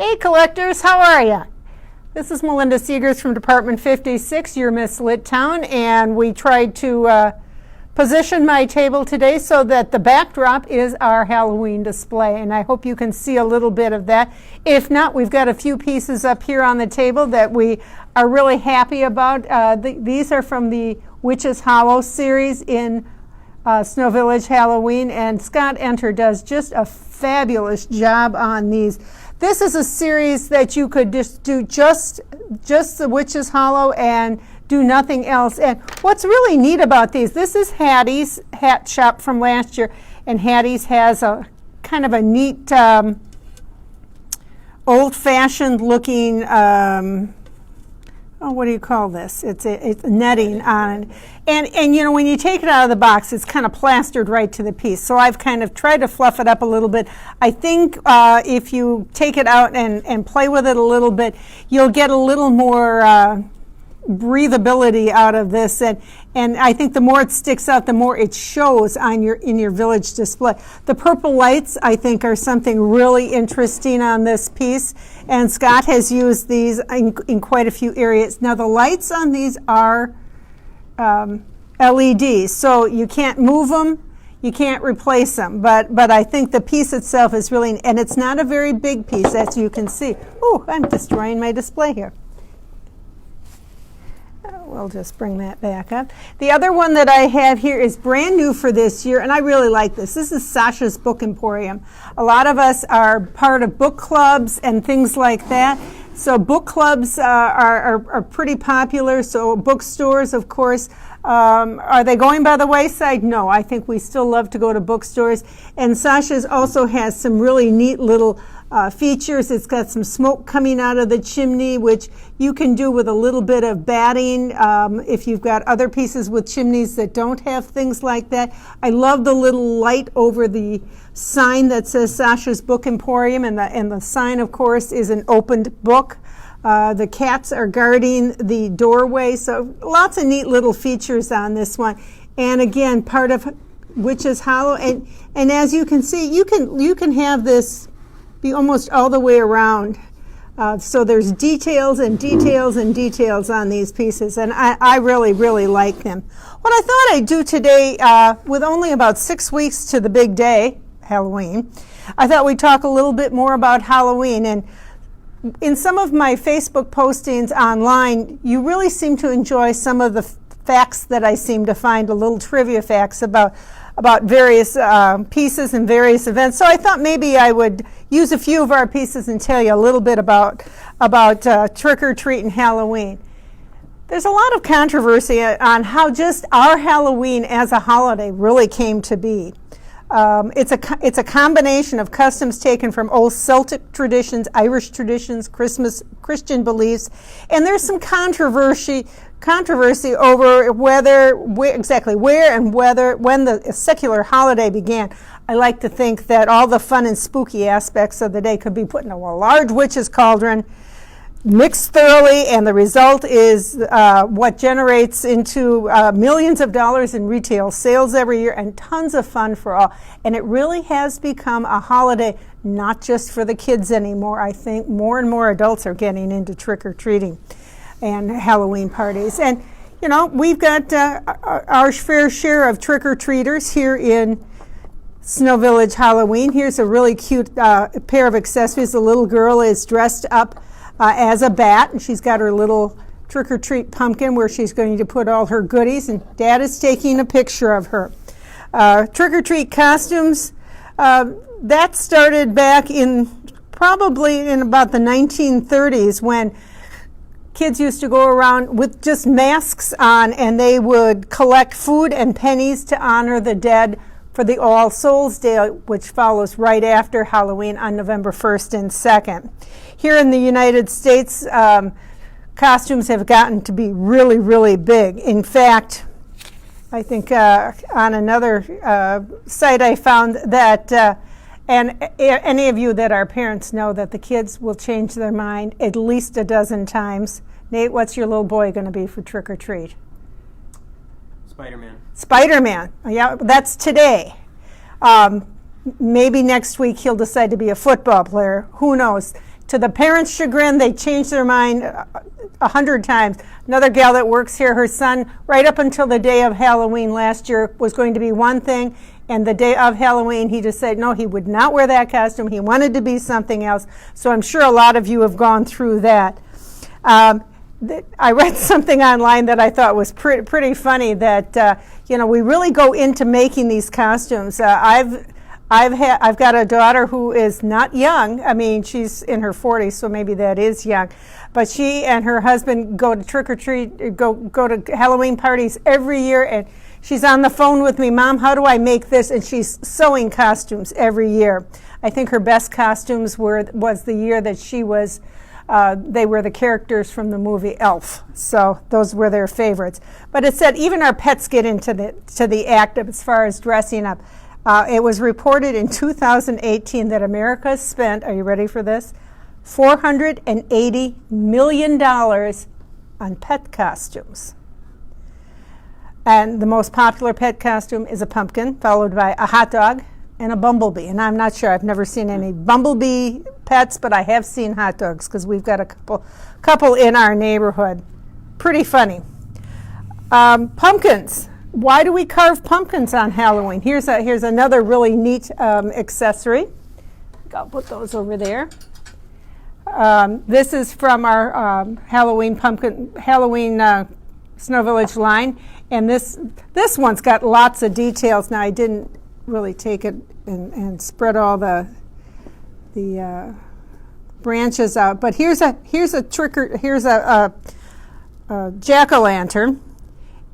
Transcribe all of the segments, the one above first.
Hey collectors, how are ya? This is Melinda Seegers from Department 56, your Miss Lit Town, and we tried to position my table today so that the backdrop is our Halloween display, and I hope you can see a little bit of that. If not, we've got a few pieces up here on the table that we are really happy about. These are from the Witches Hollow series in Snow Village Halloween, and Scott Enter does just a fabulous job on these. This is a series that you could just do just the Witches Hollow and do nothing else. And what's really neat about these, this is Hattie's hat shop from last year, and Hattie's has a kind of a neat old-fashioned looking what do you call this? It's netting on it. And you know, when you take it out of the box, it's kind of plastered right to the piece. So I've kind of tried to fluff it up a little bit. I think if you take it out and play with it a little bit, you'll get a little more breathability out of this, and I think the more it sticks out, the more it shows on in your village display. The purple lights, I think, are something really interesting on this piece, and Scott has used these in quite a few areas. Now the lights on these are LEDs, so you can't move them, you can't replace them, but I think the piece itself is really, and it's not a very big piece, as you can see. Oh, I'm destroying my display here. We'll just bring that back up. The other one that I have here is brand new for this year, and I really like this. This is Sasha's Book Emporium. A lot of us are part of book clubs and things like that. So book clubs are pretty popular. So bookstores, of course, are they going by the wayside? No, I think we still love to go to bookstores. And Sasha's also has some really neat little features. It's got some smoke coming out of the chimney, which you can do with a little bit of batting if you've got other pieces with chimneys that don't have things like that. I love the little light over the sign that says Sasha's Book Emporium, and the sign, of course, is an opened book. The cats are guarding the doorway, so lots of neat little features on this one. And again, part of Witches Hollow, and as you can see, you can have this be almost all the way around. So there's details and details and details on these pieces, and I really, really like them. What I thought I'd do today, with only about 6 weeks to the big day, Halloween, I thought we'd talk a little bit more about Halloween. And in some of my Facebook postings online, you really seem to enjoy some of the facts that I seem to find, a little trivia facts about various pieces and various events. So I thought maybe I would use a few of our pieces and tell you a little bit about trick-or-treat and Halloween. There's a lot of controversy on how just our Halloween as a holiday really came to be. It's a combination of customs taken from old Celtic traditions, Irish traditions, Christian beliefs, and there's some controversy over when the secular holiday began. I like to think that all the fun and spooky aspects of the day could be put in a large witch's cauldron, mixed thoroughly, and the result is what generates into millions of dollars in retail sales every year and tons of fun for all. And it really has become a holiday not just for the kids anymore. I think more and more adults are getting into trick-or-treating and Halloween parties. And, you know, we've got our fair share of trick-or-treaters here in Snow Village Halloween. Here's a really cute pair of accessories. The little girl is dressed up as a bat, and she's got her little trick-or-treat pumpkin where she's going to put all her goodies, and Dad is taking a picture of her. Trick-or-treat costumes, that started back probably in about the 1930s, when kids used to go around with just masks on, and they would collect food and pennies to honor the dead for the All Souls Day, which follows right after Halloween on November 1st and 2nd. Here in the United States, costumes have gotten to be really, really big. In fact, I think on another site I found that, and any of you that are parents know that the kids will change their mind at least a dozen times. Nate, what's your little boy going to be for trick or treat? Spider-Man. Spider-Man. Yeah, that's today. Maybe next week he'll decide to be a football player. Who knows? To the parents' chagrin, they changed their mind 100 times. Another gal that works here, her son, right up until the day of Halloween last year, was going to be one thing, and the day of Halloween, he just said no, he would not wear that costume. He wanted to be something else. So I'm sure a lot of you have gone through that. I read something online that I thought was pretty funny, that we really go into making these costumes. I've got a daughter who is not young. I mean, she's in her 40s, so maybe that is young. But she and her husband go to trick or treat, go to Halloween parties every year, and she's on the phone with me, Mom, how do I make this? And she's sewing costumes every year. I think her best costumes was the year that she was. They were the characters from the movie Elf, so those were their favorites. But it said even our pets get into the act of as far as dressing up. It was reported in 2018 that America spent, are you ready for this, $480 million on pet costumes. And the most popular pet costume is a pumpkin, followed by a hot dog and a bumblebee. And I'm not sure, I've never seen any bumblebee pets, but I have seen hot dogs because we've got a couple in our neighborhood. Pretty funny. Pumpkins. Why do we carve pumpkins on Halloween? Here's another really neat accessory. I'll put those over there. This is from our Halloween Snow Village line, and this one's got lots of details. Now I didn't really take it and spread all the branches out, but here's a jack-o'-lantern.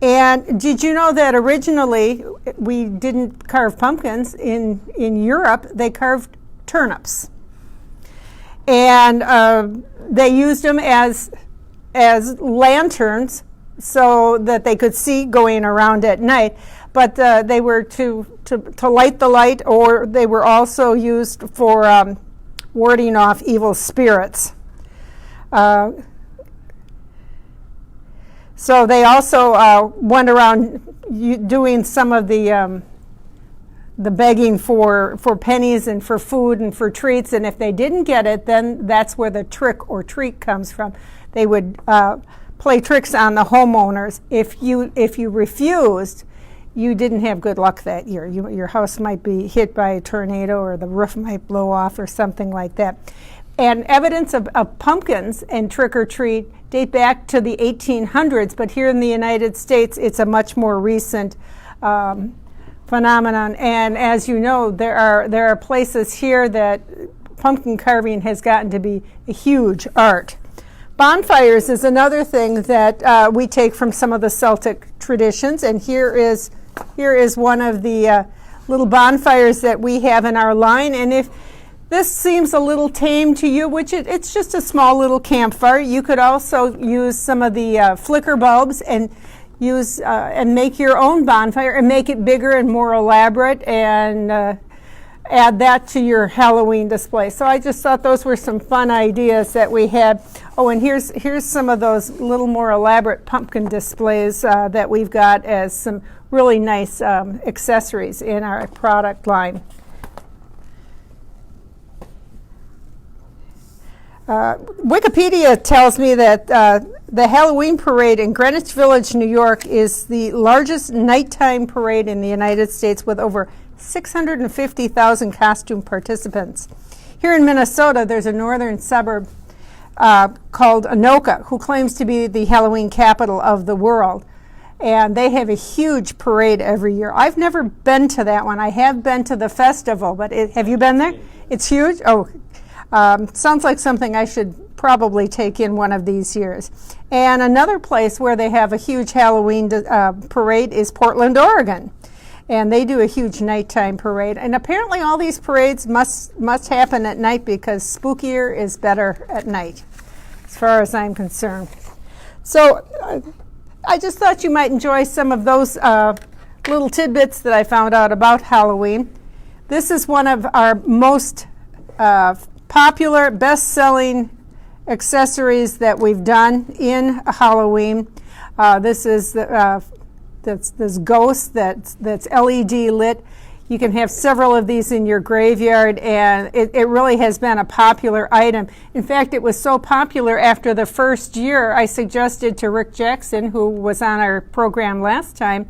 And did you know that originally we didn't carve pumpkins in Europe? They carved turnips, and they used them as lanterns so that they could see going around at night. But they were to light the light, or they were also used for warding off evil spirits. So they also went around doing some of the begging for pennies and for food and for treats, and if they didn't get it, then that's where the trick or treat comes from. They would play tricks on the homeowners. If you refused, you didn't have good luck that year. Your house might be hit by a tornado, or the roof might blow off, or something like that. And evidence of pumpkins and trick or treat date back to the 1800s, but here in the United States, it's a much more recent phenomenon. And as you know, there are places here that pumpkin carving has gotten to be a huge art. Bonfires is another thing that we take from some of the Celtic traditions, and here is one of the little bonfires that we have in our line. And if this seems a little tame to you, which it's just a small little campfire, you could also use some of the flicker bulbs and use and make your own bonfire and make it bigger and more elaborate, and add that to your Halloween display. So I just thought those were some fun ideas that we had. Oh, and here's some of those little more elaborate pumpkin displays that we've got as some really nice accessories in our product line. Wikipedia tells me that the Halloween parade in Greenwich Village, New York, is the largest nighttime parade in the United States, with over 650,000 costume participants. Here in Minnesota, there's a northern suburb called Anoka, who claims to be the Halloween capital of the world. And they have a huge parade every year. I've never been to that one. I have been to the festival, but have you been there? It's huge? Oh, sounds like something I should probably take in one of these years. And another place where they have a huge Halloween parade is Portland, Oregon. And they do a huge nighttime parade. And apparently all these parades must happen at night, because spookier is better at night, as far as I'm concerned. So I just thought you might enjoy some of those little tidbits that I found out about Halloween. This is one of our most popular, best-selling accessories that we've done in Halloween. This is this ghost that's LED lit. You can have several of these in your graveyard, and it really has been a popular item. In fact, it was so popular after the first year, I suggested to Rick Jackson, who was on our program last time,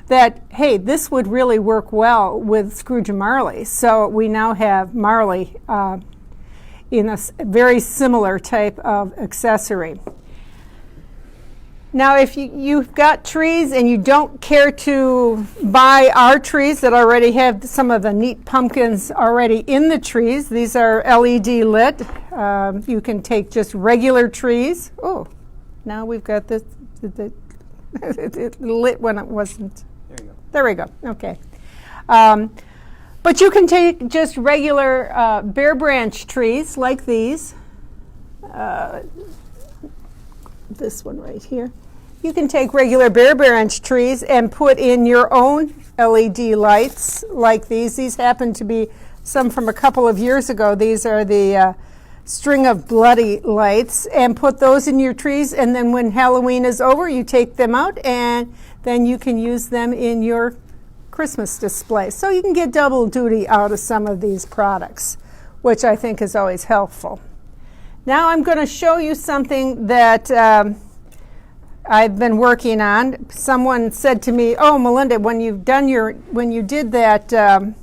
that, hey, this would really work well with Scrooge and Marley. So we now have Marley in a very similar type of accessory. Now, if you've got trees and you don't care to buy our trees that already have some of the neat pumpkins already in the trees, these are LED lit. You can take just regular trees. Oh, now we've got this it lit when it wasn't. There you go. There we go. Okay. But you can take just regular bare branch trees like these. This one right here. You can take regular bare branch trees and put in your own LED lights like these. These happen to be some from a couple of years ago. These are the string of bloody lights, and put those in your trees, and then when Halloween is over, you take them out and then you can use them in your Christmas display. So you can get double duty out of some of these products, which I think is always helpful. Now I'm going to show you something that I've been working on. Someone said to me, "Oh, Melinda, when you did that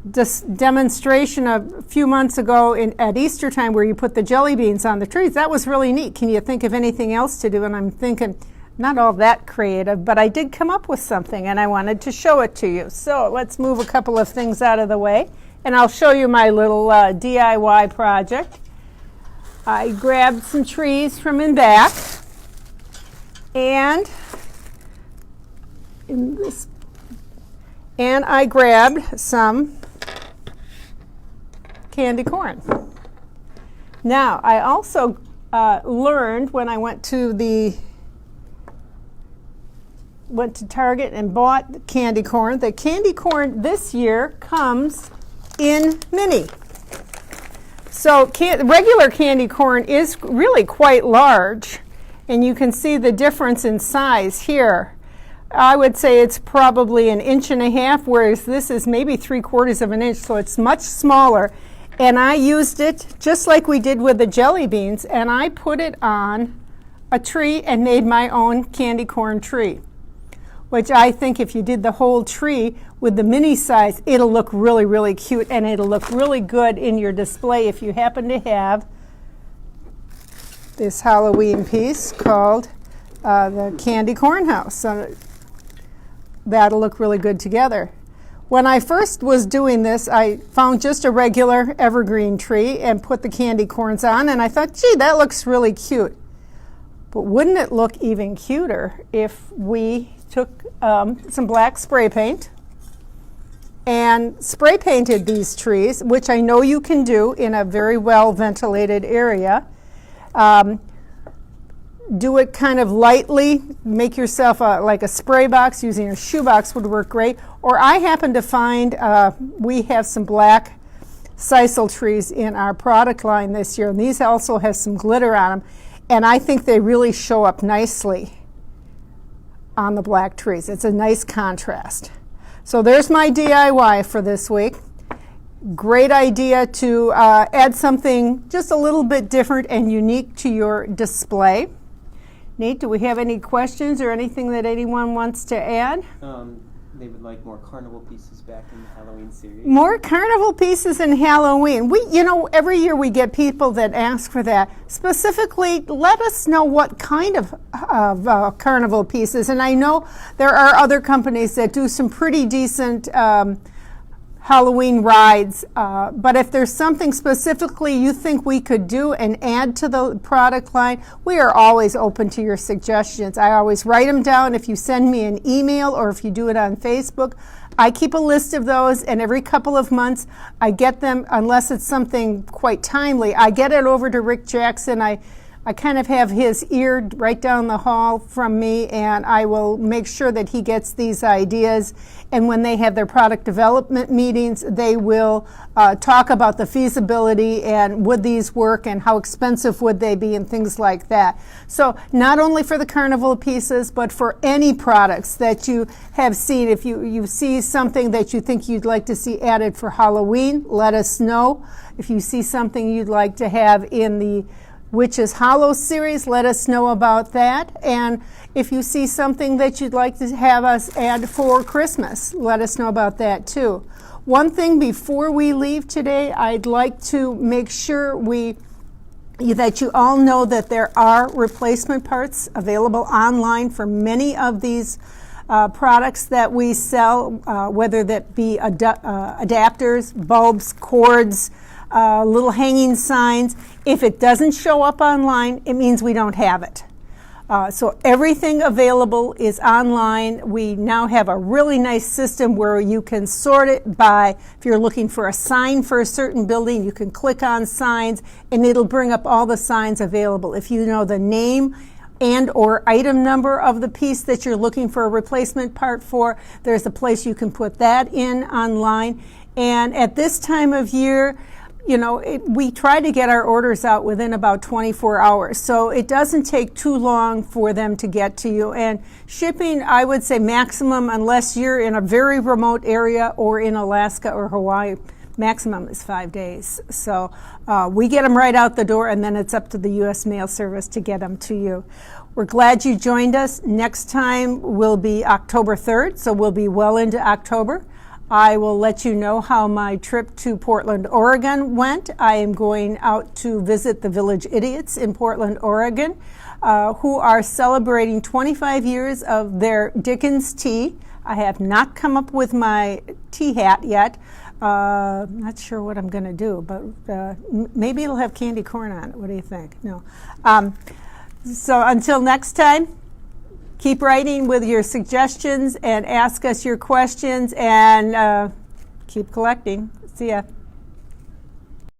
this demonstration a few months ago at Easter time where you put the jelly beans on the trees, that was really neat. Can you think of anything else to do?" And I'm thinking, not all that creative, but I did come up with something and I wanted to show it to you. So let's move a couple of things out of the way and I'll show you my little DIY project. I grabbed some trees from in back, and I grabbed some candy corn. Now, I also learned when I went to Target and bought candy corn, that candy corn this year comes in mini. So regular candy corn is really quite large, and you can see the difference in size here. I would say it's probably 1.5 inches, whereas this is maybe 3/4 of an inch, so it's much smaller. And I used it just like we did with the jelly beans, and I put it on a tree and made my own candy corn tree, which I think if you did the whole tree with the mini size, it'll look really, really cute, and it'll look really good in your display if you happen to have this Halloween piece called the Candy Corn House. So that'll look really good together. When I first was doing this, I found just a regular evergreen tree and put the candy corns on, and I thought, gee, that looks really cute. But wouldn't it look even cuter if we took some black spray paint and spray painted these trees, which I know you can do in a very well ventilated area. Do it kind of lightly, make yourself like a spray box. Using a shoebox would work great. Or I happen to find we have some black sisal trees in our product line this year, and these also have some glitter on them, and I think they really show up nicely on the black trees. It's a nice contrast. So there's my DIY for this week. Great idea to add something just a little bit different and unique to your display. Nate, do we have any questions or anything that anyone wants to add? They would like more carnival pieces back in the Halloween series. More carnival pieces in Halloween. Every year we get people that ask for that. Specifically, let us know what kind of carnival pieces. And I know there are other companies that do some pretty decent Halloween rides, but if there's something specifically you think we could do and add to the product line, we are always open to your suggestions. I always write them down. If you send me an email or if you do it on Facebook, I keep a list of those, and every couple of months I get them, unless it's something quite timely. I get it over to Rick Jackson. I I kind of have his ear right down the hall from me, and I will make sure that he gets these ideas. And when they have their product development meetings, they will talk about the feasibility and would these work and how expensive would they be and things like that. So not only for the carnival pieces, but for any products that you have seen. If you see something that you think you'd like to see added for Halloween, let us know. If you see something you'd like to have in the Witches Hollow series, let us know about that. And if you see something that you'd like to have us add for Christmas, let us know about that too. One thing before we leave today, I'd like to make sure that you all know that there are replacement parts available online for many of these products that we sell, whether that be adapters, bulbs, cords, little hanging signs. If it doesn't show up online, it means we don't have it. So everything available is online. We now have a really nice system where you can sort it by, if you're looking for a sign for a certain building, you can click on signs and it'll bring up all the signs available. If you know the name and or item number of the piece that you're looking for a replacement part for, there's a place you can put that in online. And at this time of year, we try to get our orders out within about 24 hours. So it doesn't take too long for them to get to you. And shipping, I would say maximum, unless you're in a very remote area or in Alaska or Hawaii, maximum is 5 days. So we get them right out the door, and then it's up to the U.S. Mail Service to get them to you. We're glad you joined us. Next time will be October 3rd, so we'll be well into October. I will let you know how my trip to Portland, Oregon went. I am going out to visit the Village Idiots in Portland, Oregon, who are celebrating 25 years of their Dickens tea. I have not come up with my tea hat yet. Not sure what I'm going to do, but maybe it'll have candy corn on it. What do you think? No. So until next time, keep writing with your suggestions and ask us your questions, and keep collecting. See ya.